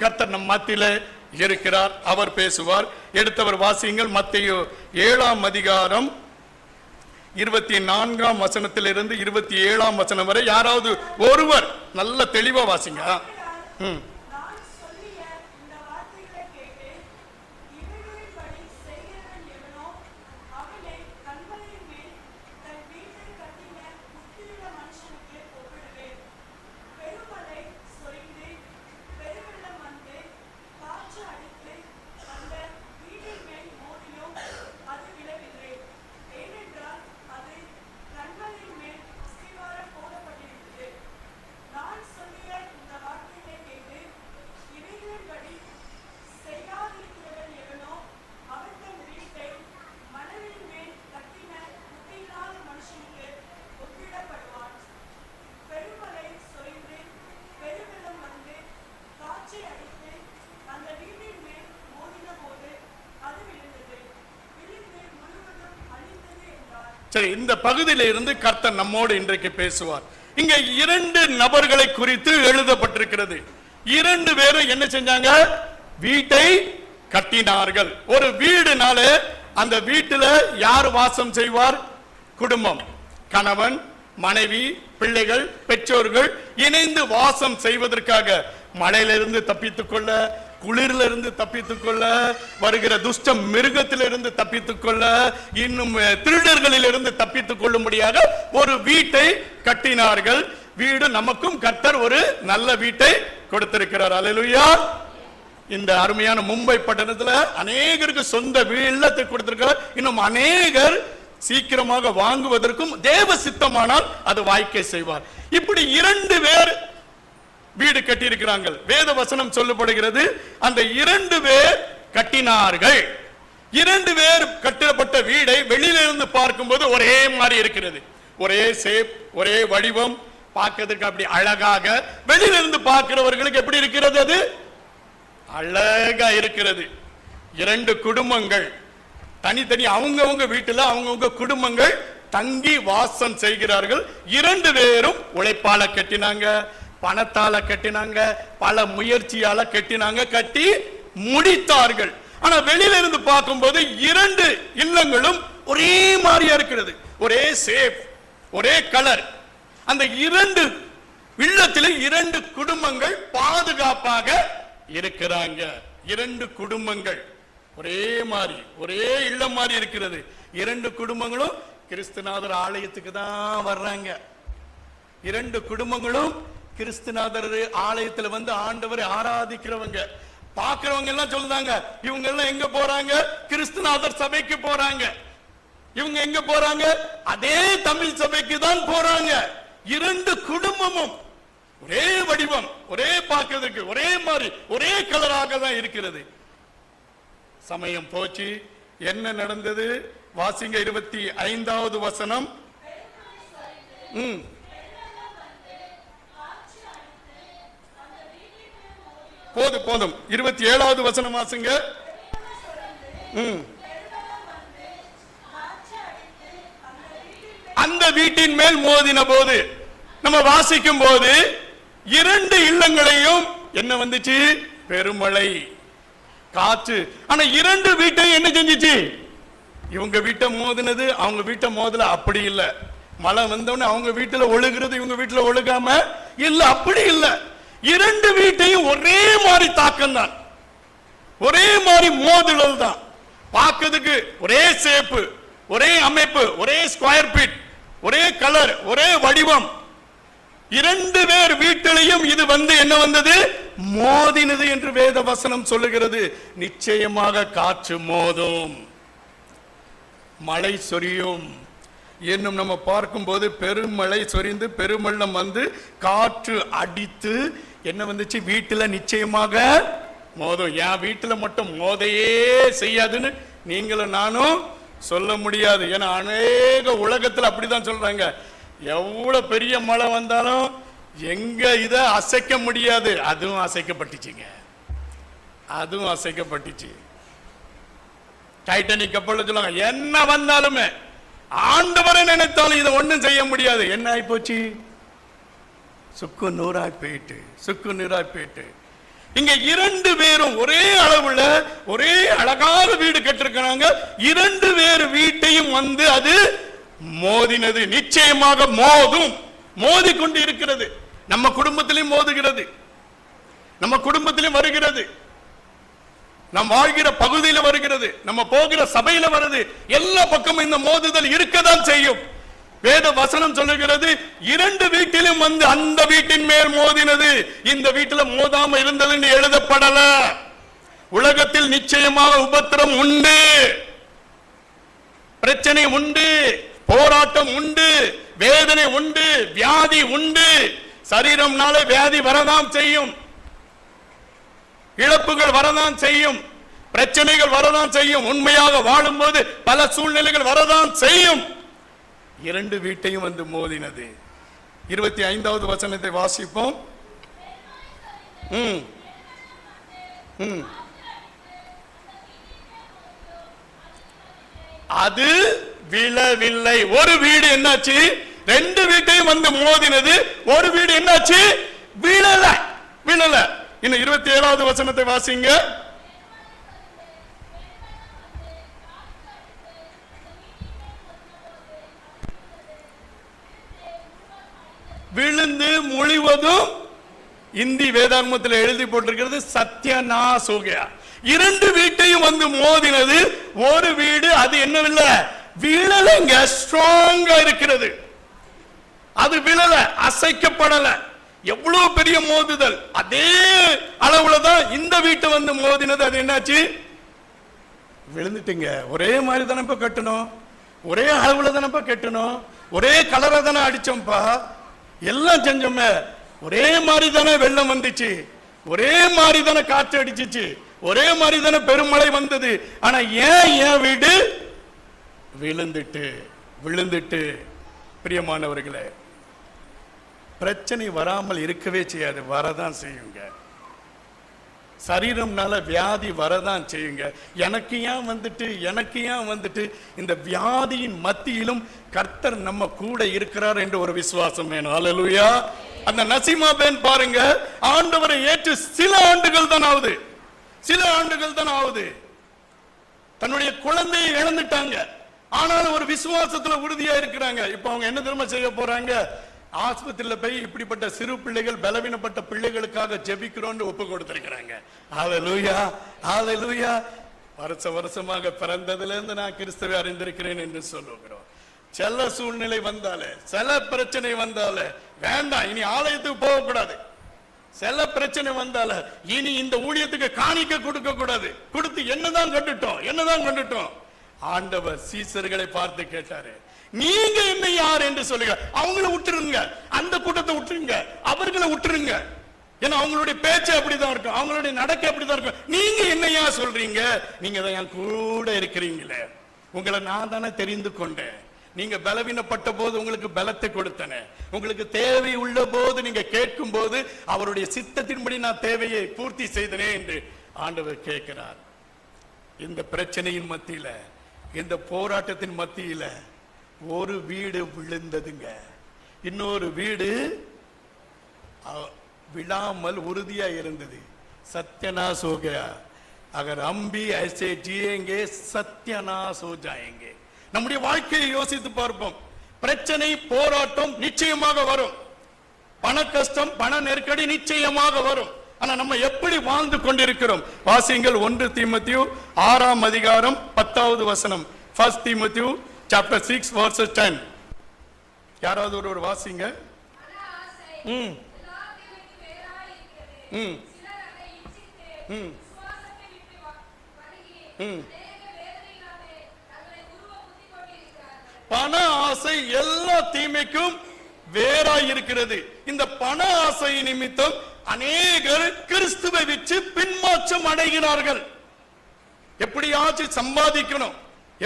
கர்த்தர் நம் மத்தியில இருக்கிறார். அவர் பேசுவார். எடுத்தவர் வாசியுங்கள். மத்தேயு 7ஆம் அதிகாரம் 24ஆம் வசனத்திலிருந்து 27ஆம் வசனம் வரை யாராவது ஒருவர் நல்ல தெளிவா வாசிங்க. சரி, இந்த பகுதியில இருந்து கர்த்தர் நம்மோடு இன்றைக்கு பேசுவார். இங்க 2 நபர்களை குறித்து எழுதப்பட்டிருக்கிறது. 2 பேரும் என்ன செஞ்சாங்க? வீட்டை கட்டினார்கள். ஒரு வீடுனால அந்த வீட்டுல யார் வாசம் செய்வார்? குடும்பம், கணவன், மனைவி, பிள்ளைகள், பெற்றோர்கள் இணைந்து வாசம் செய்வதற்காக மழையிலிருந்து தப்பித்துக் கொள்ள, குளிரிலிருந்து தப்பித்துக் கொள்ள, வருகிற துஷ்ட மிருகத்திலிருந்து தப்பித்துக் கொள்ள, இன்னும் திருடர்களிலிருந்து தப்பித்துக் கொள்ளும்படியாக ஒரு வீட்டை கட்டினார்கள். வீடு நமக்கும் கர்த்தர் ஒரு நல்ல வீட்டை கொடுத்திருக்கிறார். அல்லேலூயா. இந்த அருமையான மும்பை பட்டணத்துல அநேகருக்கு சொந்த இல்லத்தை கொடுத்திருக்கிறார். இன்னும் அநேகர் சீக்கிரமாக வாங்குவதற்கும் தேவ சித்தமானால் அது வாய்க்கை செய்வார். இப்படி 2 பேர் வீடு கட்டி இருக்கிறார்கள். வேத வசனம் சொல்லப்படுகிறது, அந்த 2 பேர் கட்டினார்கள். 2 பேர் கட்டப்பட்ட வீடை வெளியிலிருந்து பார்க்கும்போது ஒரே மாதிரி இருக்கிறது. ஒரே ஷேப், ஒரே வடிவம், பார்க்கிறதுக்கு அப்படி அழகாக. வெளியிலிருந்து பார்க்கிறவர்களுக்கு எப்படி இருக்கிறது? அது அழகா இருக்கிறது. 2 குடும்பங்கள் தனித்தனி அவங்கவங்க வீட்டுல அவங்கவங்க குடும்பங்கள் தங்கி வாசம் செய்கிறார்கள். 2 பேரும் உழைப்பால கட்டினாங்க, பணத்தால கட்டினாங்க, பல முயற்சியால கட்டினாங்க, கட்டி முடித்தார்கள். ஆனா வெளியில இருந்து பார்க்கும்போது 2 இல்லங்களும் ஒரே மாதிரியா இருக்கிறது. ஒரே ஷேப், ஒரே கலர். அந்த 2 இல்லத்தில் 2 குடும்பங்கள் பாதுகாப்பாக இருக்கிறாங்க. 2 குடும்பங்கள் ஒரே மாதிரி, ஒரே இல்லம் மாதிரி இருக்கிறது. 2 குடும்பங்களும் கிறிஸ்துநாதர் ஆலயத்துக்கு தான் வர்றாங்க. 2 குடும்பங்களும் கிறிஸ்துநாதர் ஆலயத்துல வந்து ஆண்டவரை ஆராதிக்கிறவங்க. பாக்குறவங்க எல்லாம் சொல்றாங்க, இவங்க எல்லாம் எங்க போறாங்க? கிறிஸ்துநாதர் சபைக்கு போறாங்க. இவங்க எங்க போறாங்க? அதே தமிழ் சபைக்கு தான் போறாங்க. 2 குடும்பமும் ஒரே வடிவம், ஒரே பார்க்கிறதுக்கு ஒரே மாதிரி, ஒரே கலராக தான் இருக்கிறது. சமயம் போச்சு. என்ன நடந்தது? வாசிங்க 25வது வசனம். போதும் 27வது வசனம் வாசிங்க. அந்த வீட்டின் மேல் மோதின போது, நம்ம வாசிக்கும் போது 2 இல்லங்களையும் என்ன வந்துச்சு? பெருமழை, காற்று. ஆனா 2 வீட்டையும் என்ன செஞ்சிச்சு? இவங்க வீட்டை மோதினது, அவங்க வீட்டை மோதல. அப்படி இல்ல. மழை வந்தவொடனே அவங்க வீட்டுல ஒழுகிறது, இவங்க வீட்டுல ஒழுகாம இல்ல. அப்படி இல்ல. 2 வீட்டையும் ஒரே மாதிரி தாக்கம் தான், ஒரே மாதிரி மோதுதல் தான். பார்க்கிறதுக்கு ஒரே ஷேப்பு, ஒரே அமைப்பு, ஒரே ஸ்கொயர் ஃபீட், ஒரே கலர், ஒரே வடிவம். 2 பேர் வீட்டிலையும் இது வந்து என்ன வந்தது? மோதினது என்று வேத வசனம் சொல்லுகிறது. நிச்சயமாக காற்று மோதும், மழை சொரியும். இன்னும் நம்ம பார்க்கும்போது பெருமழை சொரிந்து பெருமள்ளம் வந்து காற்று அடித்து என்ன வந்துச்சு? வீட்டுல நிச்சயமாக மோதும். என் வீட்டுல மட்டும் மோதையே செய்யாதுன்னு நீங்களும் நானும் சொல்ல முடியாது. ஏன்னா அநேக உலகத்துல அப்படிதான் சொல்றாங்க. எவ்வளவு பெரிய மழை வந்தாலும் எங்க இத அசைக்க முடியாது. அதுவும் அசைக்கப்பட்டுச்சுங்க, அதுவும் அசைக்கப்பட்டுச்சு. டைட்டானிக் கப்பல்ல சொல்லுவாங்க, என்ன வந்தாலுமே ஆண்டவரை நினைத்தாலும் இதை ஒண்ணும் செய்ய முடியாது. என்ன ஆகி போச்சு? சுக்கு நூறாய் போயிட்டு, சுக்கு நூறாய் போயிட்டு. இங்க இரண்டு பேரும் ஒரே அளவுல ஒரே அழகான வீடு கட்டிருக்கிறாங்க. இரண்டு பேர் வீட்டையும் வந்து அது மோதினது. நிச்சயமாக மோதும், மோதிக்கொண்டு இருக்கிறது. நம்ம குடும்பத்திலும் மோதுகிறது, நம்ம குடும்பத்திலும் வருகிறது, நம் வாழ்கிற பகுதியில வருகிறது, நம்ம போகிற சபையில வருது. எல்லா பக்கமும் இந்த மோதுதல் இருக்கதான் செய்யும். வேத வசனம் சொல்லுகிறது, இரண்டு வீட்டிலும் வந்து அந்த வீட்டின் மேல் மோதினது, இந்த வீட்டில் மோதாம இருந்தது என்று எழுதப்படல. உலகத்தில் நிச்சயமாக உபத்திரம் உண்டு, பிரச்சனை உண்டு, போராட்டம் உண்டு, வேதனை உண்டு, வியாதி உண்டு. சரீரம்னால வியாதி வரதான் செய்யும், இழப்புகள் வரதான் செய்யும், பிரச்சனைகள் வரதான் செய்யும். உண்மையாக வாழும்போது பல சூழ்நிலைகள் வரதான் செய்யும். இரண்டு வீட்டையும் வந்து மோதினது. 25வது வசனத்தை வாசிப்போம். அது விழவில்லை. ஒரு வீடு என்னாச்சு? ரெண்டு வீட்டையும் வந்து மோதினது. ஒரு வீடு என்னாச்சு? விழல, விழல. இன்னும் 27வது வசனத்தை வாசிங்க. விழுந்து முழுவதும் இந்தி வேதாகமத்தில் எழுதி போட்டிருக்கிறது சத்யநாசோகயா. இரண்டு வீட்டையும் வந்து மோதினது. ஒரு வீடு அது என்னவில்லை, விழலைங்க, ஸ்ட்ராங்கா இருக்கிறது. அது விழல, அசைக்கப்படல. எவ்வளவு பெரிய மோதுதல்! அதே அளவுல தான் இந்த வீட்டை வந்து மோதினது. அது என்னாச்சு? விழுந்துட்டீங்க. ஒரே மாதிரி தானப்ப கட்டணும், ஒரே அளவுல தானப்ப கட்டணும், ஒரே கலரை தானே அடிச்சோம்ப்பா, எல்லாம் செஞ்சோமே, ஒரே மாதிரி தானே வெள்ளம் வந்துச்சு, ஒரே மாதிரி தானே காற்று அடிச்சிச்சு, ஒரே மாதிரி தானே பெருமழை வந்தது. ஆனா ஏன் வீடு விழுந்துட்டு விழுந்துட்டு? பிரியமானவர்களே, பிரச்சனை வராமல் இருக்கவே செய்யாது, வரதான் செய்யுங்க. சரீரம்னால வியாதி வரதான் செய்யுங்க. எனக்கு ஏன் வந்துட்டு இந்த வியாதியின் மத்தியிலும் கர்த்தர் நம்ம கூட இருக்கிறார் என்ற ஒரு விசுவாசம் வேணும். அல்லேலூயா. அந்த நசீமா பெண் பாருங்க, ஆண்டவரை ஏற்று சில ஆண்டுகள் தான் ஆகுது, தன்னுடைய குழந்தையை இழந்துட்டாங்க. ஆனாலும் ஒரு விசுவாசத்துல உறுதியா இருக்கிறாங்க. இப்ப அவங்க என்ன தெரியுமா செய்ய போறாங்க? ஆஸ்பத்திரியில போய் இப்படிப்பட்ட சிறு பிள்ளைகள், பலவீனப்பட்ட பிள்ளைகளுக்காக ஜெபிக்கிறோம்னு ஒப்பு கொடுத்திருக்கிறாங்க. ஹல்லேலூயா, ஹல்லேலூயா. வருஷமாக பிறந்ததுல இருந்து நான் கிறிஸ்துவை அறிந்திருக்கிறேன் என்று சொல்லுகிறோம். சில சூழ்நிலை வந்தாலே, சில பிரச்சனை வந்தாலே வேண்டாம், இனி ஆலயத்துக்கு போக கூடாது. சில பிரச்சனை வந்தால இனி இந்த ஊழியத்துக்கு காணிக்க கொடுக்க கூடாது. கொடுத்து என்னதான் கண்டுட்டோம். ஆண்டவர் சீசர்களை பார்த்து கேட்டாரு, நீங்க என்ன யார் என்று சொல்லுங்க. அவங்கள விட்டுருங்க, அந்த கூட்டத்தை விட்டுருங்க, அவர்களை விட்டுருங்க. ஏன்னா அவங்களுடைய பேச்சு அப்படிதான் இருக்கும், அவங்களுடைய நடக்க அப்படிதான் இருக்கும். நீங்க என்னையா சொல்றீங்க? நீங்க தான் என் கூட இருக்கிறீங்களே, உங்களை நான் தானே தெரிந்து கொண்டேன். நீங்க பலவீனப்பட்ட போது உங்களுக்கு பலத்தை கொடுத்தன, உங்களுக்கு தேவை உள்ள போது நீங்க கேட்கும் போது அவருடைய சித்தத்தின்படி நான் தேவையை பூர்த்தி செய்தனே என்று ஆண்டவர் கேட்கிறார். இந்த பிரச்சனையின் மத்தியில, இந்த போராட்டத்தின் மத்தியில ஒரு வீடு விழுந்ததுங்க, இன்னொரு வீடு விழாமல் உறுதியா இருந்தது. சத்யநாஸ் हो गया, अगर हम भी ऐसे जिएंगे सत्यानाश हो जाएंगे. நம்முடைய வாழ்க்கையை யோசித்து பார்ப்போம். பிரச்சனை, போராட்டம் நிச்சயமாக வரும், பண கஷ்டம், பண நெருக்கடி நிச்சயமாக வரும். ஆனா நம்ம எப்படி வாழ்ந்து கொண்டிருக்கிறோம்? வாசிங்கள் 1 தீமோத்தேயு 6ஆம் அதிகாரம் 10வது வசனம். 1 தீமோத்தேயு chapter 6 verse 10. யாராவது ஒரு வாசிங்க. பண ஆசை எல்லா தீமைக்கும் வேறாய் இருக்கிறது. இந்த பண ஆசை நிமித்தம் அநேகர் கிறிஸ்துவை விட்டு பின்மாற்றம் அடைகிறார்கள். எப்படியாச்சும் சம்பாதிக்கணும்,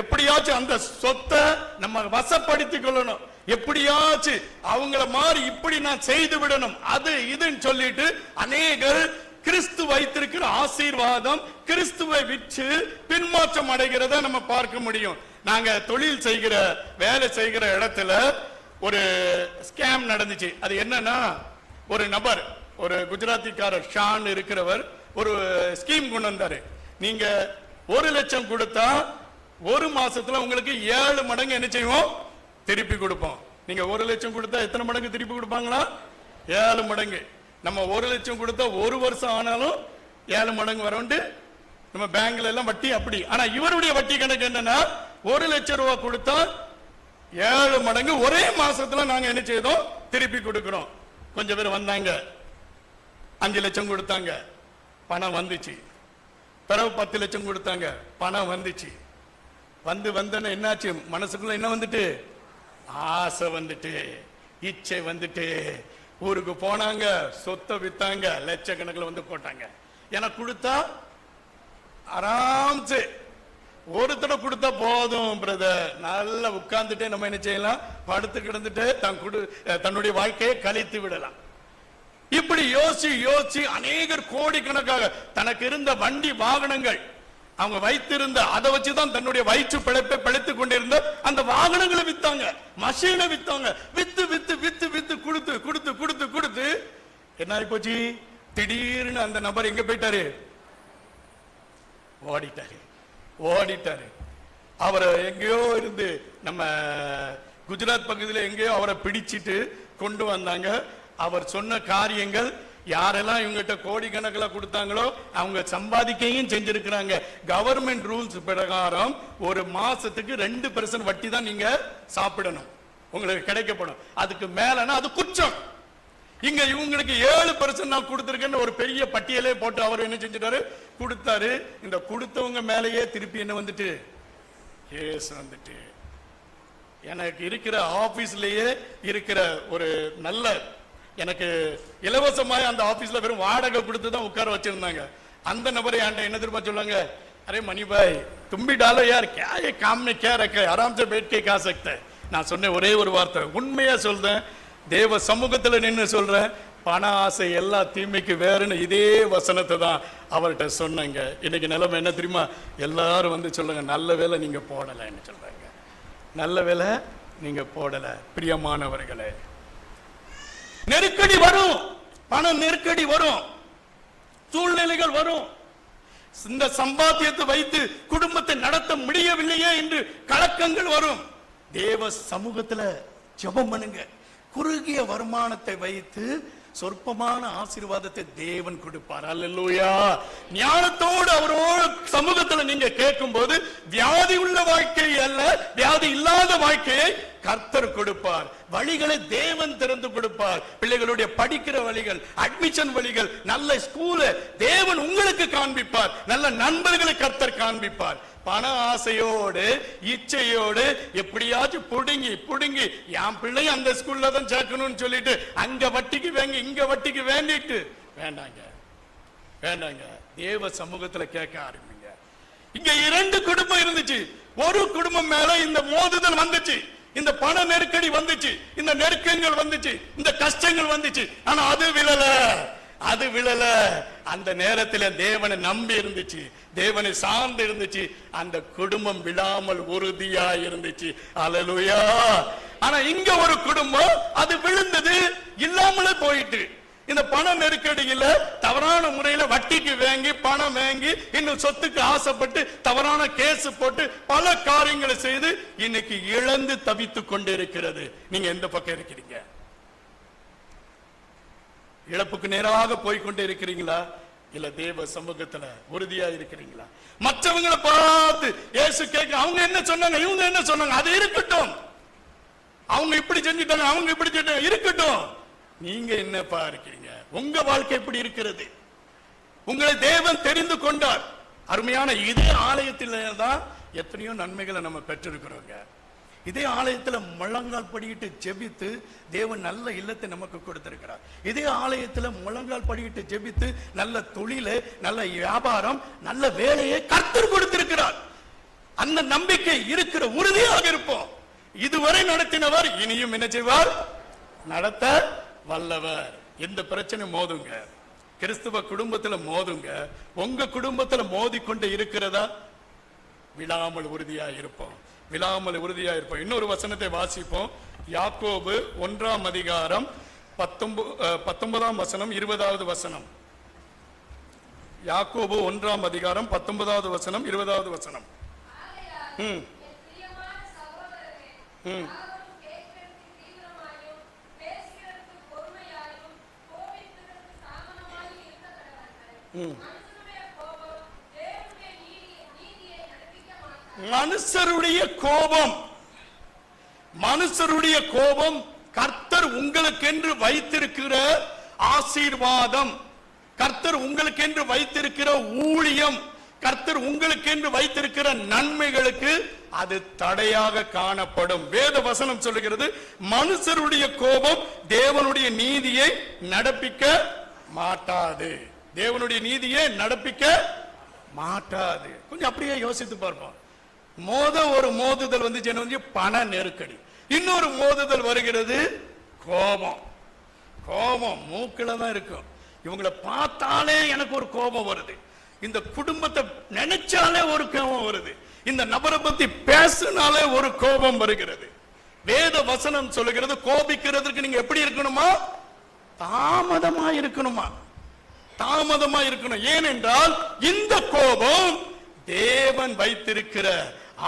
எப்படியாச்சும் அந்த சொத்தை நம்ம வசப்படுத்திக் கொள்ளணும், எப்படியாச்சும் அவங்கள மாதிரி இப்படி நான் செய்து விடணும், அது இதுன்னு சொல்லிட்டு அநேகர் கிறிஸ்து வைத்திருக்கிற ஆசீர்வாதம் கிறிஸ்துவை விட்டு பின்மாற்றம் அடைகிறத நம்ம பார்க்க முடியும். நாங்க தொழில் செய்கிற, வேலை செய்கிற இடத்துல ஒரு ஸ்கேம் நடந்துச்சு. அது என்னன்னா, ஒரு நபர், ஒரு குஜராத்திக்காரர் ஷான் இருக்கிறவர், ஒரு ஸ்கீம் கொண்டு வந்தாரு. நீங்க 1 லட்சம் கொடுத்தா 1 மாசத்துல உங்களுக்கு 7 மடங்கு என்ன செய்வோம், திருப்பி கொடுப்போம். நீங்க 1 லட்சம் கொடுத்தா எத்தனை மடங்கு திருப்பி கொடுப்பாங்களா? 7 மடங்கு. நம்ம 1 லட்சம் கொடுத்தா 1 வருஷம் ஆனாலும் 7 மடங்கு வரோண்டு நம்ம பேங்க்ல எல்லாம் வட்டி அப்படி. ஆனா இவருடைய வட்டி கணக்கு என்னன்னா 1 லட்சம் ரூபாய் கொடுத்தா 7 மடங்கு ஒரே மாசத்துல நாங்க என்ன செய்தோம், திருப்பி கொடுக்கிறோம். கொஞ்சம் பேர் வந்தாங்க, 5 லட்சம் கொடுத்தாங்க, பணம் வந்துச்சு. பிறகு 10 லட்சம் கொடுத்தாங்க, பணம் வந்துச்சு. வந்தன என்னாச்சு, மனசுக்குள்ள என்ன வந்துட்டு, ஆசை வந்துட்டு, இச்சை வந்துட்டு, ஊருக்கு போனாங்க, சொத்தை வித்தாங்க, லட்சக்கணக்கில் வந்து போட்டாங்க. எனக்கு கொடுத்தா ஆராம்சு ஒரு தடவை கொடுத்தா போதும் பிரதர், நல்லா உட்கார்ந்துட்டே நம்ம என்ன செய்யலாம், படுத்து கிடந்துட்டு தன்னுடைய வாழ்க்கையை கழித்து விடலாம். இப்படி யோசிச்சு அநேகர் கோடிக்கணக்காக தனக்கு இருந்த வண்டி வாகனங்கள் அவங்க வைத்திருந்த அதை வச்சுதான் தன்னுடைய வயிற்று பிழைப்பை பிழைத்துக் கொண்டிருந்த அந்த வாகனங்களை வித்தாங்க, மஷீனை வித்தாங்க. வித்து வித்து வித்து வித்து கொடுத்து கொடுத்து கொடுத்து கொடுத்து என்ன ஆகி போச்சு, திடீர்னு அந்த நபர் எங்க போயிட்டாரு, ஓடிட்டாரு. அவரை எங்கேயோ இருந்து நம்ம குஜராத் பகுதியில் எங்கேயோ அவரை பிடிச்சிட்டு கொண்டு வந்தாங்க. அவர் சொன்ன காரியங்கள் யாரெல்லாம் இவங்கிட்ட கோடிக்கணக்கில் கொடுத்தாங்களோ அவங்க சம்பாதிக்கையும் செஞ்சிருக்கிறாங்க. கவர்மெண்ட் ரூல்ஸ் பிரகாரம் ஒரு மாசத்துக்கு 2% வட்டி தான் நீங்க சாப்பிடணும், உங்களுக்கு கிடைக்கப்படும். அதுக்கு மேலனா அது குற்றம். இங்க இவங்களுக்கு 7% நான் கொடுத்திருக்கேன்னு ஒரு பெரிய பட்டியலே போட்டு அவர் என்ன செஞ்சிட்டாரு, கொடுத்தாரு. இந்த கொடுத்தவங்க மேலேயே திருப்பி என்ன வந்துட்டு, கேஸ் வந்துட்டு. எனக்கு இருக்கிற ஆபீஸ்லயே இருக்கிற ஒரு நல்ல, எனக்கு இலவசமாக அந்த ஆபீஸ்ல வெறும் வாடகை கொடுத்து தான் உட்கார வச்சிருந்தாங்க. அந்த நபரை என்கிட்ட என்ன திரும்ப சொல்லுவாங்க, அரே மணி பாய் தும்பி டாலோ யார் क्या ये काम में क्या रखा है, आराम से बैठ के खा सकते हैं. நான் சொன்ன ஒரே ஒரு வார்த்தை, உண்மையா சொல்றேன், தேவ சமூகத்தில் நின்று சொல்றேன், பண ஆசை எல்லா தீமைக்கு வேறுன்னு இதே வசனத்தை தான் அவர்கிட்ட சொன்னங்க. இன்னைக்கு நிலைமை என்ன தெரியுமா, எல்லாரும் வந்து சொல்லுங்க, நல்ல வேலை நீங்க போடலைன்னு சொல்றாங்க. நல்ல வேலை நீங்க போடல. பிரியமானவர்களே, நெருக்கடி வரும், பண நெருக்கடி வரும், சூழ்நிலைகள் வரும். இந்த சம்பாத்தியத்தை வைத்து குடும்பத்தை நடத்த முடியவில்லையே என்று கலக்கங்கள் வரும். தேவ சமூகத்துல ஜெபம் பண்ணுங்க. குறுகிய வருமானத்தை வைத்து சொற்பமான ஆசீர்வாதத்தை தேவன் கொடுப்பார். அல்லேலூயா. ஞானத்தோடு அவரோடு சமூகத்துல நீங்க கேட்கும் போது வியாதி உள்ள வாழ்க்கை அல்ல, வியாதி இல்லாத வாழ்க்கையை கர்த்தர் கொடுப்பார். வழிகளை தேவன் திறந்து கொடுப்பார். பிள்ளைகளுடைய படிக்கிற வழிகள், அட்மிஷன் வழிகள், நல்ல ஸ்கூல தேவன் உங்களுக்கு காண்பிப்பார். நல்ல நண்பர்களை கர்த்தர் காண்பிப்பார். பண ஆசையோடு இச்சையோடு எப்படியாச்சும் புடுங்கி புடுங்கி என் பிள்ளை அந்த ஸ்கூல்ல தான் சேர்க்கணும்னு சொல்லிட்டு அங்க வட்டிக்கு வாங்கி இங்க வட்டிக்கு வேண்டிட்டு வேண்டாங்க, வேண்டாங்க. தேவ சமூகத்துல கேட்க ஆரம்பிங்க. இங்க 2 குடும்பம் இருந்துச்சு. ஒரு குடும்பம் மேல இந்த மோதுதல் வந்துச்சு, இந்த பண நெருக்கடி வந்துச்சு, இந்த நெருக்கங்கள் வந்துச்சு, இந்த கஷ்டங்கள் வந்துச்சு. ஆனா அது விழல. அந்த நேரத்தில் தேவனை நம்பி இருந்துச்சு, தேவனை சார்ந்து இருந்துச்சு. அந்த குடும்பம் விழாமல் உறுதியா இருந்துச்சு. அல்லேலூயா. ஆனா இங்க ஒரு குடும்பம் அது விழுந்தது, இல்லாமலே போயிட்டு. இந்த பண நெருக்கடியில தவறான முறையில வட்டிக்கு வாங்கி பணம் வாங்கி இன்னும் சொத்துக்கு ஆசைப்பட்டு தவறான கேஸ் போட்டு பல காரியங்களை செய்து இன்னைக்கு இழந்து தவித்துக் கொண்டு இருக்கிறது. நீங்க எந்த பக்கம் இருக்கிறீங்க? இழப்புக்கு நேராக போய்கொண்டே இருக்கிறீங்களா, இல்ல தேவ சமூகத்துல உறுதியா இருக்கிறீங்களா? மற்றவங்களை பார்த்து இயேசு கேட்க, அவங்க என்ன சொன்னாங்க, இவங்க என்ன சொன்னாங்க, அது இருக்கட்டும். அவங்க இப்படி செஞ்சுட்டாங்க, அவங்க இப்படி செஞ்சாங்க, இருக்கட்டும். நீங்க என்னப்பா இருக்கீங்க? உங்க வாழ்க்கை எப்படி இருக்கிறது? உங்களை தேவன் தெரிந்து கொண்டார். அருமையான இதே ஆலயத்தில் தான் எத்தனையோ நன்மைகளை நம்ம பெற்றிருக்கிறோங்க. இதே ஆலயத்தில் முழங்கால் படியிட்டு ஜெபித்து தேவன் நல்ல இல்லத்தை நமக்கு கொடுத்திருக்கிறார். இதே ஆலயத்தில் முழங்கால் படியிட்டு ஜெபித்து நல்ல தொழிலை, நல்ல வியாபாரம், நல்ல வேலையை கர்த்தர் கொடுத்திருக்கிறார். அந்த நம்பிக்கை இருக்கிற, உறுதியாக இருப்போம். இதுவரை நடத்தினவர் இனியும் என்ன செய்வார்? நடத்த வல்லவர். எந்த பிரச்சனை மோதுங்க, கிறிஸ்துவ குடும்பத்துல மோதுங்க. உங்க குடும்பத்துல மோதிக்கொண்டு இருக்கிறதா? விழாமல் உறுதியா இருப்போம், விழாமல் உறுதியா இருப்போம். இன்னொரு வசனத்தை வாசிப்போம். யாக்கோபு 1ஆம் அதிகாரம் 19ஆம் வசனம் 20வது வசனம். யாக்கோபு 1:19 20 மனுஷருடைய கோபம் கர்த்தர் உங்களுக்கென்று வைத்திருக்கிற ஆசீர்வாதம், கர்த்தர் உங்களுக்கென்று வைத்திருக்கிற ஊழியம், கர்த்தர் உங்களுக்கென்று வைத்திருக்கிற நன்மைகளுக்கு அது தடையாக காணப்படும். வேத வசனம் சொல்லுகிறது, மனுஷருடைய கோபம் தேவனுடைய நீதியை நடப்பிக்க மாட்டாது. தேவனுடைய நீதியை நடப்பிக்க மாட்டாது. கொஞ்சம் அப்படியே யோசித்து பார்ப்போம். ஒரு மோதுதல் வந்து பண நெருக்கடி, இன்னொரு மோதுதல் வருகிறது கோபம். கோபம் மூக்கில தான் இருக்கும். இவங்களை பார்த்தாலே எனக்கு ஒரு கோபம் வருது, இந்த குடும்பத்தை நினைச்சாலே ஒரு கோபம் வருது, இந்த நபரை பத்தி பேசினாலே ஒரு கோபம் வருகிறது. வேத வசனம் சொல்லுகிறது, கோபிக்கிறதுக்கு நீங்க எப்படி இருக்கணுமா? தாமதமா இருக்கணுமா? தாமதமா இருக்கணும். ஏனென்றால் இந்த கோபம் தேவன் வைத்திருக்கிற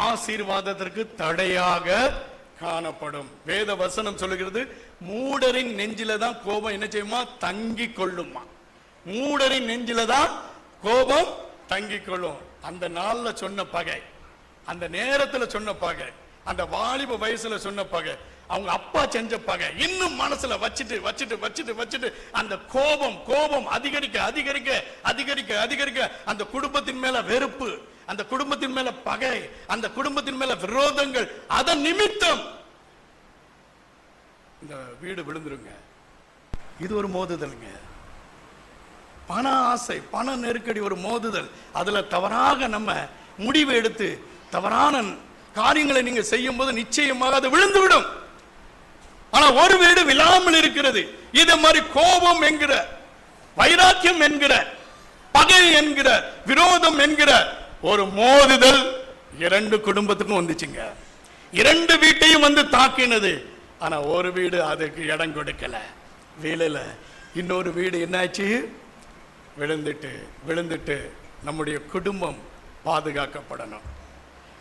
ஆசீர்வாதத்திற்கு தடையாக காணப்படும். வேத வசனம் சொல்லுகிறது, மூடரின் நெஞ்சில தான் கோபம் என்ன செய்யுமா? தங்கி கொள்ளுமா. மூடரின் நெஞ்சில தான் கோபம் தங்கி கொள்ளும். அந்த நாள்ல சொன்ன பகை, அந்த நேரத்துல சொன்ன பகை, அந்த வாலிப வயசுல சொன்ன பகை, அவங்க அப்பா செஞ்ச பகை இன்னும் மனசுல வச்சிட்டு வச்சிட்டு வச்சிட்டு வச்சிட்டு அந்த கோபம் அதிகரிக்க அதிகரிக்க அதிகரிக்க அதிகரிக்க அந்த குடும்பத்தின் மேல வெறுப்பு, அந்த குடும்பத்தின் மேல பகை, அந்த குடும்பத்தின் மேல விரோதங்கள், அதன் நிமித்தம் இந்த வீடு விழுந்துருங்க. இது ஒரு மோதுதல்ங்க. பண ஆசை, பண நெருக்கடி ஒரு மோதுதல். அதுல தவறாக நம்ம முடிவு எடுத்து தவறான காரியங்களை நீங்க செய்யும் போது நிச்சயமாக அது விழுந்து விடும். ஆனா ஒரு வீடு விழாமல் இருக்கிறது. இத மாதிரி கோபம் என்கிற, வைராக்கியம் என்கிற, பகை என்கிற, விரோதம் என்கிற ஒரு மோதுதல் இரண்டு குடும்பத்துக்கும் வந்துச்சுங்க. இரண்டு வீட்டையும் வந்து தாக்கினது. ஆனா ஒரு வீடு அதுக்கு இடம் கொடுக்கல, வீழல. இன்னொரு வீடு என்னாச்சு? விழுந்துட்டு விழுந்துட்டு. நம்முடைய குடும்பம் பாதுகாக்கப்படணும்.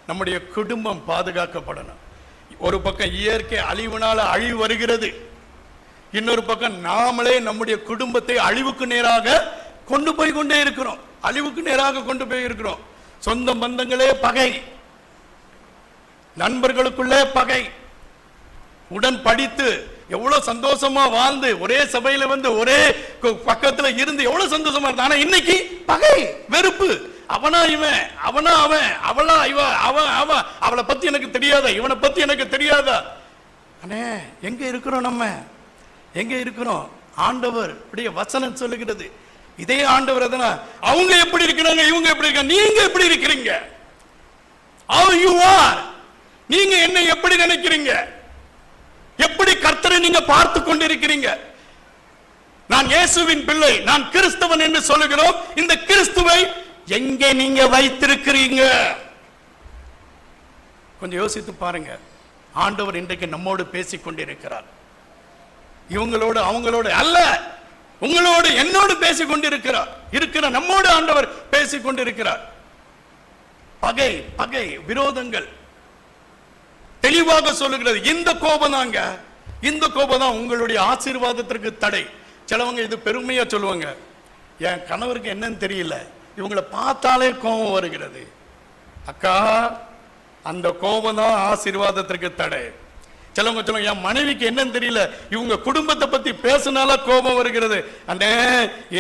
நம்முடைய குடும்பம் பாதுகாக்கப்படணும். ஒரு பக்கம் இயற்கை அழிவுனால அழிவு வருகிறது, இன்னொரு பக்கம் நாமளே நம்முடைய குடும்பத்தை அழிவுக்கு நேராக கொண்டு போய் கொண்டே இருக்கிறோம். அழிவுக்கு நேராக கொண்டு போய் இருக்கிறோம். சொந்த பந்தங்களே பகை, நண்பர்களுக்குள்ளே பகை, உடன் படித்து எவ்வளவு சந்தோஷமா வாழ்ந்து ஒரே சபையில வந்து ஒரே பக்கத்துல இருந்து எவ்வளவு சந்தோஷமா இருந்தா, ஆனா இன்னைக்கு பகை, வெறுப்பு. அவனா இவன், அவனா அவன், அவளா இவ, அவன் அவன், அவளை பத்தி எனக்கு தெரியாதா, இவனை பத்தி எனக்கு தெரியாதா? அண்ணே எங்க இருக்கிறோம்? நம்ம எங்க இருக்கிறோம்? ஆண்டவர் இப்படியே வசனம் சொல்லுகிறது. இதே ஆண்டவர் அதனா அவங்க எப்படி இருக்கிறாங்க, இவங்க எப்படி இருக்காங்க, நீங்க எப்படி இருக்கிறீங்க? How you are? நீங்க என்ன எப்படி நினைக்கிறீங்க? எப்படி கர்த்தரை நீங்க பார்த்து கொண்டிருக்கிறீங்க? நான் இயேசுவின் பிள்ளை, நான் கிறிஸ்தவன் என்று சொல்லுகிறோம். இந்த கிறிஸ்துவை எங்கே நீங்க வைத்திருக்கிறீங்க? கொஞ்சம் யோசித்து பாருங்க. ஆண்டவர் இன்றைக்கு நம்மோடு பேசிக் கொண்டிருக்கிறார். இவங்களோடு அவங்களோடு அல்ல, உங்களோடு என்னோடு பேசிக் கொண்டிருக்கிறார். இருக்கிற நம்மோடு ஆண்டவர் பேசிக் கொண்டிருக்கிறார். பகை பகை விரோதங்கள் தெளிவாக சொல்லுகிறது. இந்த கோபம் தாங்க, இந்த கோபம் தான் உங்களுடைய ஆசீர்வாதத்திற்கு தடை. சிலவங்க இது பெருமையா சொல்லுவாங்க, என் கணவருக்கு என்னன்னு தெரியல, இவங்களை பார்த்தாலே கோபம் வருகிறது. அக்கா, அந்த கோபம் தான் ஆசீர்வாதத்திற்கு தடை. சிலவங்க சொல்லுவாங்க, என் மனைவிக்கு என்னன்னு தெரியல, இவங்க குடும்பத்தை பத்தி பேசினால கோபம் வருகிறது. அண்ணே,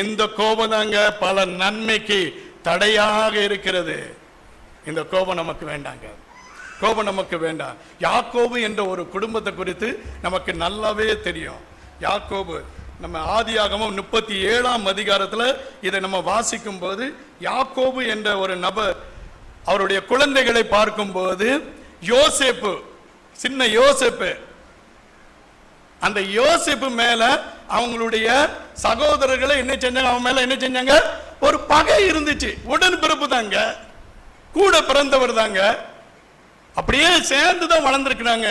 இந்த கோபம் தாங்க பல நன்மைக்கு தடையாக இருக்கிறது. இந்த கோபம் நமக்கு வேண்டாங்க, கோபம் நமக்கு வேண்டாம். யாக்கோபு என்ற ஒரு குடும்பத்தை குறித்து நமக்கு நல்லாவே தெரியும். யாக்கோபு, நம்ம ஆதியாகமம் 37ஆம் அதிகாரத்துல இதை நம்ம வாசிக்கும் போது, யாக்கோபு என்ற ஒரு நபர் அவருடைய குழந்தைகளை பார்க்கும் போது, யோசேப்பு, சின்ன யோசேப்பு, அந்த யோசேப்பு மேல அவங்களுடைய சகோதரர்களை என்ன செஞ்சாங்க, அவன் மேல என்ன செஞ்சாங்க, ஒரு பகை இருந்துச்சு. உடன் பிறப்பு தாங்க, கூட பிறந்தவர் தாங்க, அப்படியே சேர்ந்துதான் வளர்ந்துருக்கிறாங்க.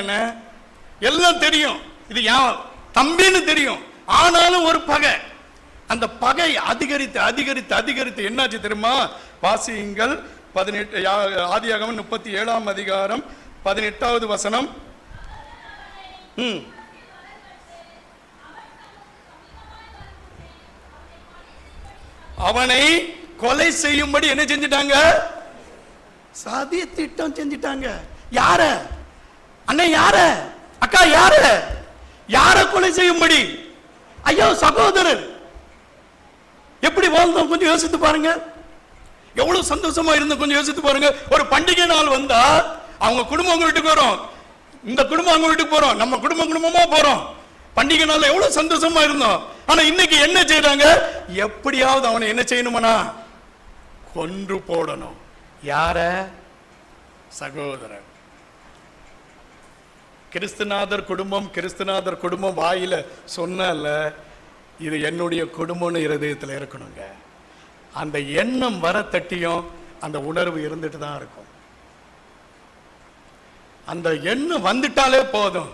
எல்லாம் தெரியும், இது யான் தம்பின்னு தெரியும். ஆனாலும் ஒரு பகை, அந்த பகை அதிகரித்து அதிகரித்து அதிகரித்து என்னாச்சு தெரியுமா? வாசியுங்கள் 18 ஆதியாகமம் 37ஆம் அதிகாரம் 18வது வசனம். அவனை கொலை செய்யும்படி என்ன செஞ்சிட்டாங்க? சதி திட்டம் செஞ்சிட்டாங்க. யார அண்ணன்? யார அக்கா? யார கொலை செய்யும்படி? ஐயோ சகோதரர், எப்படி வாழ்ந்தோம் கொஞ்சம் யோசித்து பாருங்க. எவ்வளவு சந்தோஷமா இருந்தோம் கொஞ்சம் யோசித்து பாருங்க. ஒரு பண்டிகை நாள் வந்தா அவங்க குடும்பம் அவங்க வீட்டுக்கு வரும், இந்த குடும்பம் அவங்க வீட்டுக்கு போறோம், நம்ம குடும்பமா போறோம். பண்டிகை நாள் எவ்வளவு சந்தோஷமா இருந்தோம். ஆனா இன்னைக்கு என்ன செய்யறாங்க? எப்படியாவது அவனை என்ன செய்யணும்னா கொன்று போடணும். யார? சகோதரன். கிறிஸ்துநாதர் குடும்பம் வாயில சொன்னல, இது என்னுடைய குடும்பம்னு இருதயத்தில் இருக்கணுங்க. அந்த எண்ணம் வர தட்டியும் அந்த உணர்வு இருந்துட்டு தான் இருக்கும். அந்த எண்ணம் வந்துட்டாலே போதும்,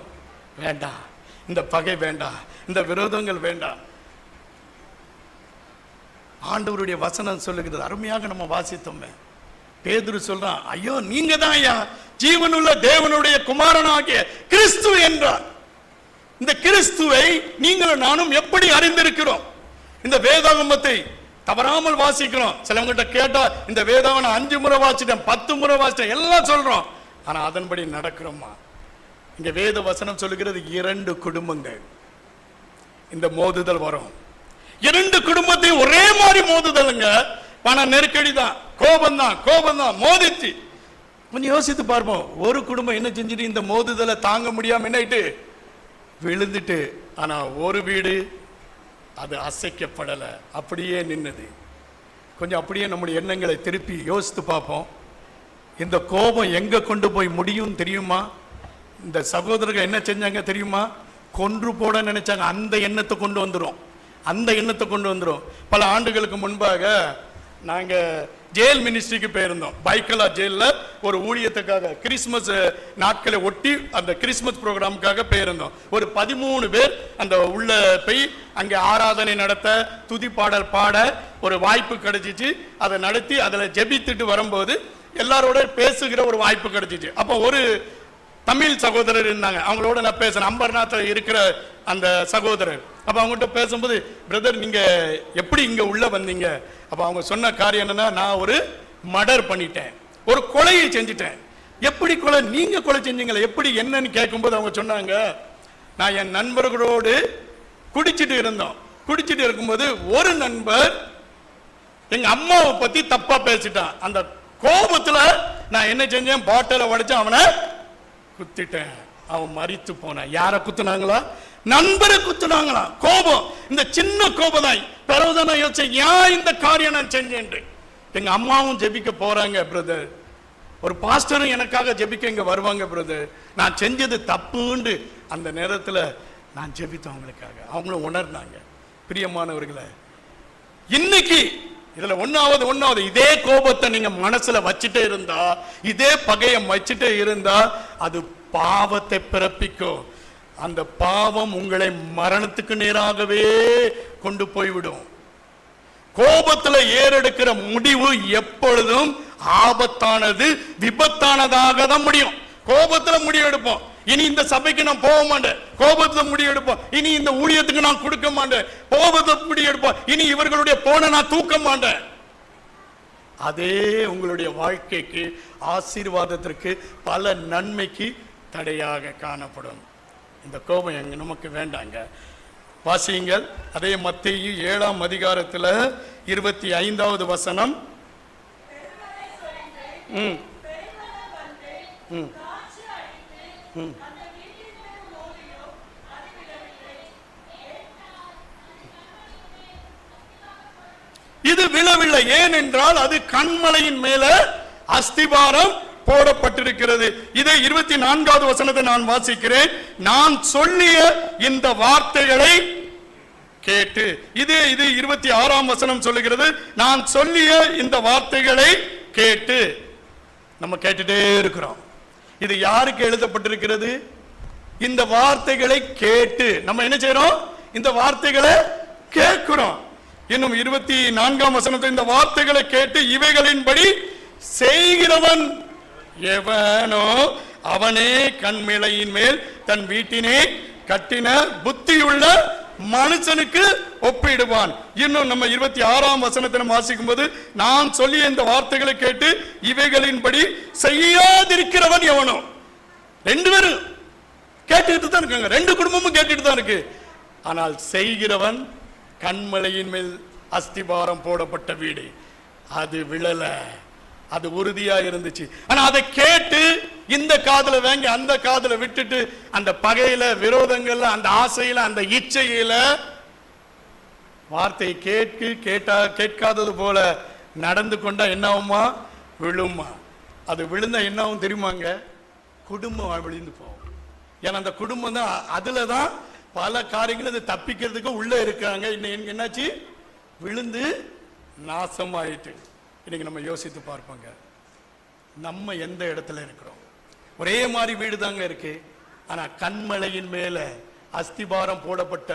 வேண்டாம் இந்த பகை, வேண்டாம் இந்த விரோதங்கள், வேண்டாம். ஆண்டவருடைய வசனம் சொல்லுகிறது, அருமையாக நம்ம வாசித்தோமே. பேதுரு சொல்றான், ஐயோ நீங்க தான் ஐயா ஜீவனுள்ள தேவனுடைய குமாரனாகிய கிறிஸ்து என்றார். இந்த கிறிஸ்துவை நீங்களும் நானும் எப்படி அறிந்திருக்கிறோம்? இந்த வேதாகமத்தை தவறாமல் வாசிக்கிறோம். சிலவங்கிட்ட கேட்டா இந்த வேதாகமம் 5 முறை வாசிட்டேன், 10 முறை வாசிட்டேன் எல்லாம் சொல்றோம். ஆனா அதன்படி நடக்கிறோமா? இங்க வேத வசனம் சொல்லுகிறது 2 குடும்பங்கள் இந்த மோதுதல் வரும். 2 குடும்பத்தையும் ஒரே மாதிரி மோதுதலுங்க. பண நெருக்கடி தான், கோபம் தான் மோதிச்சு. கொஞ்சம் யோசித்து பார்ப்போம். ஒரு குடும்பம் என்ன செஞ்சுட்டு இந்த மோதுதலை தாங்க முடியாம என்னட்டு விழுந்துட்டு, ஆனா ஒரு வீடு அது அசைக்கப்படலை, அப்படியே நின்னது. கொஞ்சம் அப்படியே நம்முடைய எண்ணங்களை திருப்பி யோசித்து பார்ப்போம். இந்த கோபம் எங்க கொண்டு போய் முடியும் தெரியுமா? இந்த சகோதரர்கள் என்ன செஞ்சாங்க தெரியுமா? கொன்று போட நினைச்சாங்க. அந்த எண்ணத்தை கொண்டு வந்துடும். பல ஆண்டுகளுக்கு முன்பாக நாங்க ஜெயில் மினிஸ்ட்ரிக்கு போயிருந்தோம். பைக்கலா ஜெயில ஒரு ஊழியத்துக்காக கிறிஸ்துமஸ் நாட்களை ஒட்டி அந்த கிறிஸ்துமஸ் ப்ரோக்ராமுக்காக போயிருந்தோம். ஒரு 13 பேர் அந்த உள்ள போய் அங்கே ஆராதனை நடத்த, துதி பாடல் பாட ஒரு வாய்ப்பு கிடைச்சிச்சு. அதை நடத்தி அதில் ஜெபித்துட்டு வரும்போது எல்லாரோட பேசுகிற ஒரு வாய்ப்பு கிடைச்சிச்சு. அப்போ ஒரு தமிழ் சகோதரர் இருந்தாங்க, அவங்களோட நான் பேசுறேன். அம்பர்நாத்தில் இருக்கிற அந்த சகோதரர். அப்ப அவங்ககிட்ட பேசும்போது, பிரதர் நீங்க எப்படி இங்க உள்ள வந்தீங்க? அப்ப அவங்க சொன்ன காரியம் என்னன்னா, நான் ஒரு மர்டர் பண்ணிட்டேன், ஒரு கொலையை செஞ்சிட்டேன். எப்படி கொலை? நீங்க கொலை செஞ்சீங்களா? எப்படி என்னன்னு கேட்கும்போது அவங்க சொன்னாங்க, நான் என் நண்பர்களோடு குடிச்சிட்டு இருக்கும்போது ஒரு நண்பர் எங்க அம்மாவை பத்தி தப்பா பேசிட்டான். அந்த கோபத்துல நான் என்ன செஞ்சேன்? பாட்டில உடைச்சு அவனை குத்திட்டேன். அவன் மரித்து போனான். யார குத்துனாங்களா? நண்பரை குத்துனாங்களா? கோபம். இந்த சின்ன கோபம் தான். பிறகுதான் யோசிச்சேன், ஏன் இந்த காரியம் நான் செஞ்சேன். எங்க அம்மாவும் ஜெபிக்க போறாங்க பிரதர், ஒரு பாஸ்டரும் எனக்காக ஜெபிக்க இங்க வருவாங்க பிரதர். நான் செஞ்சது தப்புன்னு அந்த நேரத்துல நான் ஜெபித்தேன் அவங்களுக்காக. அவங்களும் உணர்ந்தாங்க. பிரியமானவர்களே, இன்னைக்கு இதுல ஒன்னாவது இதே கோபத்தை நீங்க மனசுல வச்சுட்டே இருந்தா, இதே பகையை வச்சுட்டே இருந்தா, அது பாவத்தை பிறப்பிக்கும். அந்த பாவம் உங்களை மரணத்துக்கு நேராகவே கொண்டு போய்விடும். கோபத்துல ஏறெடுக்கிற முடிவு எப்பொழுதும் ஆபத்தானது, விபத்தானதாக தான் முடியும். கோபத்துல முடிவு எடுப்போம், இனி இந்த சபைக்கு நான் போக மாட்டேன். கோபத்தை முடிவெடுப்போம், இனி இந்த ஊழியத்துக்கு நான் கொடுக்க மாட்டேன். கோபத்தை முடிவெடுப்போம், இனி இவர்களுடைய போன நான் தூக்க மாட்டேன். அதே உங்களுடைய வாழ்க்கைக்கு, ஆசீர்வாதத்திற்கு, பல நன்மைக்கு தடையாக காணப்படும். இந்த கோபம் எங்க நமக்கு வேண்டாங்க. வாசியுங்கள் அதே மத்தேயு 7ஆம் அதிகாரத்தில் 25வது வசனம். இது விழவில்லை. ஏனென்றால் அது கண்மலையின் மேல அஸ்திபாரம் போடப்பட்டிருக்கிறது. இதை 24வது வசனத்தை நான் வாசிக்கிறேன். நான் சொல்லிய இந்த வார்த்தைகளை கேட்டு, இது 26ஆம் வசனம் சொல்லுகிறது, நான் சொல்லிய இந்த வார்த்தைகளை கேட்டு. நம்ம கேட்டுட்டே இருக்கிறோம். இது யாருக்கு எழுதப்பட்டிருக்கிறது? இந்த வார்த்தைகளை கேட்டு நம்ம என்ன செய்யறோம்? இந்த வார்த்தைகளை கேட்கிறோம். இன்னும் 24ஆம் வசனத்தில் இந்த வார்த்தைகளை கேட்டு இவைகளின்படி செய்கிறவன் எவனோ அவனே கண்மிளையின் மேல் தன் வீட்டினை கட்டின புத்தியுள்ள மனுஷனுக்கு ஒப்பிடுவான். இன்னும் நம்ம 26ஆம் வசனத்தில் வாசிக்கும் போது, நான் சொல்லிய இந்த வார்த்தைகளை கேட்டு இவைகளின்படி செய்யாதிருக்கிறவன் எவனோ. ரெண்டு பேரும் கேட்டுட்டு தான் இருக்காங்க, ரெண்டு குடும்பமும் கேட்டுட்டு தான் இருக்கு. ஆனால் செய்கிறவன் கண்மலையின் மேல் அஸ்திபாரம் போடப்பட்ட வீடு, அது விழல, அது உறுதியா இருந்துச்சு. ஆனா அதை கேட்டு இந்த காதுல வாங்கி அந்த காதுல விட்டுட்டு அந்த பகையில, விரோதங்கள்ல, அந்த ஆசையில, அந்த இச்சையில வார்த்தையை கேட்காதது போல நடந்து கொண்டா என்ன ஆகுமா? விழுமா. அது விழுந்தா என்ன ஆகும் தெரியுமாங்க? குடும்பம் விழுந்து போகும். ஏன்னா அந்த குடும்பம் தான், அதுலதான் பல காரியங்கள் அது தப்பிக்கிறதுக்கு உள்ள இருக்காங்க. என்னாச்சு? விழுந்து நாசமாயிட்டு. இன்னைக்கு நம்ம யோசித்து பார்ப்போங்க, நம்ம எந்த இடத்துல இருக்கிறோம்? ஒரே மாதிரி வீடு தாங்க இருக்கு, ஆனா கண்மலையின் மேல அஸ்திபாரம் போடப்பட்ட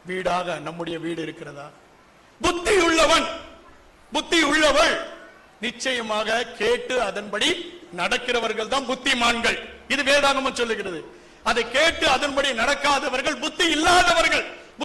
வீடாக நம்முடைய வீடு இருக்கிறதா? புத்தி உள்ளவன், புத்தி உள்ளவள் நிச்சயமாக கேட்டு அதன்படி நடக்கிறவர்கள் தான் புத்திமான்கள். இது வேதாகமம் சொல்லுகிறது. அதை கேட்டு அதன்படி நடக்காதவர்கள் புத்தி இல்லாதவர்கள்.